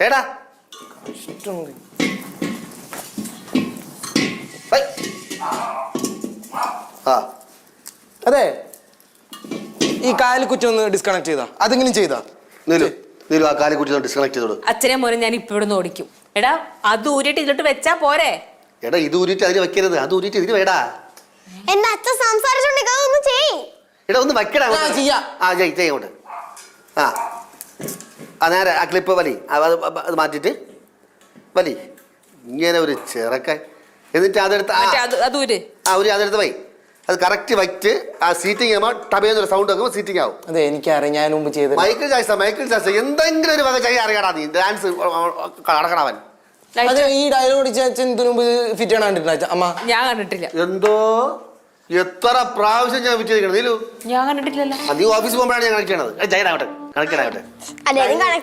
ഏടാ അതെ ഈ കാലിക്കുറ്റി ഒന്ന് ഡിസ്കണക്ട് ചെയ്താ അതെങ്കിലും ചെയ്താ നീലു ആ കാലിക്കുറ്റി ഡിസ്കണക്ട് ചെയ്തോളൂ. അച്ഛനെ മോനെ ഞാൻ ഇപ്പൊ ഇവിടെ ഓടിക്കും. എടാ അത് ഊരിട്ട് ഇതിലോട്ട് വെച്ചാ പോരെ. എടാ ഇത് ഊരിട്ട് അതിന് വെക്കരുത്, അത് ഊരിട്ട് ഇതിന് വേടാ. എന്റെ അച്ഛൻ സംസാരിച്ചോണ്ടിരിക്കാ ഒന്ന് ചെയ്. എടാ ഒന്ന് വെക്കടാ. ചെയ്യങ്ങോട്ട്. നേരെ ആ ക്ലിപ്പ് വലി, അത് മാറ്റിട്ട് വലി. ഇങ്ങനെ ഒരു ചെറുക്കൻ. എന്നിട്ട് അതെടുത്ത് അതെടുത്ത് വൈ. അത് കറക്റ്റ് വൈറ്റ് ആ സീറ്റിംഗ് ആകുമ്പോൾ ടബേന്നൊരു സൗണ്ട് വെക്കുമ്പോൾ സീറ്റിംഗ് ആവും. അതെ എനിക്കറിയാം, ഞാൻ മുമ്പ് ചെയ്ത്. മൈക്കിൾ ജാക്സൺ എന്തെങ്കിലും ഒരു വക ചെയ്യാൻ അറിയാടാ നീ. ഡാൻസ് അടക്കണവൻ. ഈ ഡയലോഗ് ഇതിനു മുമ്പ് ഫിറ്റ് ചെയ്യണ കണ്ടിട്ടുണ്ടോ അമ്മ? ഞാൻ കണ്ടിട്ടില്ല. എന്തോ എത്ര പ്രാവശ്യം ഞാൻ ഫിറ്റ് ചെയ്തിരിക്കണം നീലു? ഞാൻ കണ്ടിട്ടില്ലല്ലോ. നീ ഓഫീസിൽ പോകുമ്പോഴാണ് ഞാൻ കണക്ട് ചെയ്യണത്. കണക്ട്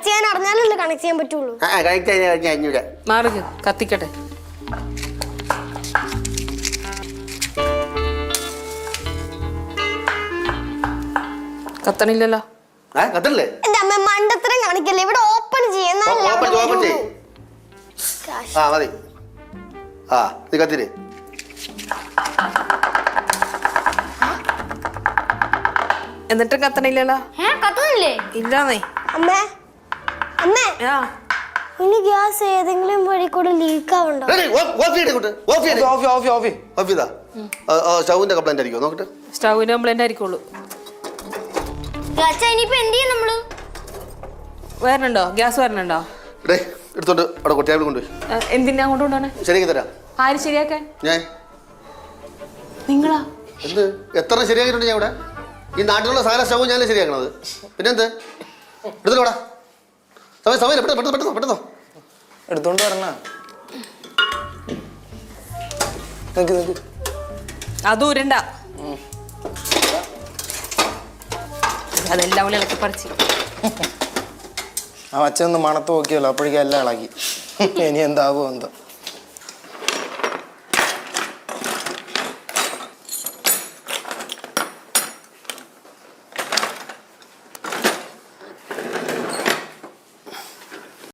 ചെയ്യാൻ അറിഞ്ഞാലല്ലേ കണക്ട് ചെയ്യാൻ പറ്റുള്ളൂ. കണക്ട് ചെയ്യാൻ മാറുക കത്തിക്കട്ടെ. കത്തണില്ലല്ലോ. കത്തണില്ലേ? എന്റെ അമ്മ മണ്ടത്തരം കാണിക്കല്ലേ. ഇവിടെ ഓപ്പൺ ചെയ്യുന്ന മതി. നീ കത്തിരി. എന്നിട്ട് കത്തണില്ലല്ലോ. കത്തുന്നില്ലേ? ഇല്ലാന്നേ. അമ്മേ അമ്മേ ഇനി ഗ്യാസ് ഏതെങ്കിലും വഴി കൂടെ ലീക്ക് ആവണ്ടോ? സ്റ്റൗവിന്റെ കംപ്ലൈന്റ് ആയിരിക്കും. നോക്കട്ടെ. സ്റ്റൗവിന്റെ കംപ്ലൈന്റ് ആയിരിക്കുള്ളൂ. വരണുണ്ടോ? ഗ്യാസ് വരണുണ്ടോ? എടുത്തോണ്ട് അവിടെ കൊട്ടിയാവിൽ കൊണ്ടുപോയി. എന്തിനാ അങ്ങോട്ട് കൊണ്ടുപോണേ? ശരിയാക്കി തരാം. ആര് ശരിയാക്കാൻ? ഞാൻ. നിങ്ങളാ? എന്ത് എത്ര ശരിയാക്കിയിട്ടുണ്ട് ഞാൻ ഇവിടെ? ഈ നാട്ടിലുള്ള സകല സ്റ്റൗ ഞാനല്ലേ ശരിയാക്കണത്. പിന്നെന്ത്? എടുത്തോടാ. സമയം പെട്ടെന്നോ എടുത്തോണ്ട് വരണ. അത് ഉരുണ്ട. അതെല്ലാം ഇളക്കി പറിച്ച് ആ അച്ഛൻ ഒന്ന് മണത്ത് നോക്കിയല്ലോ, അപ്പോഴേക്കും എല്ലാം ഇളകി. ഇനി എന്താവോ എന്തോ.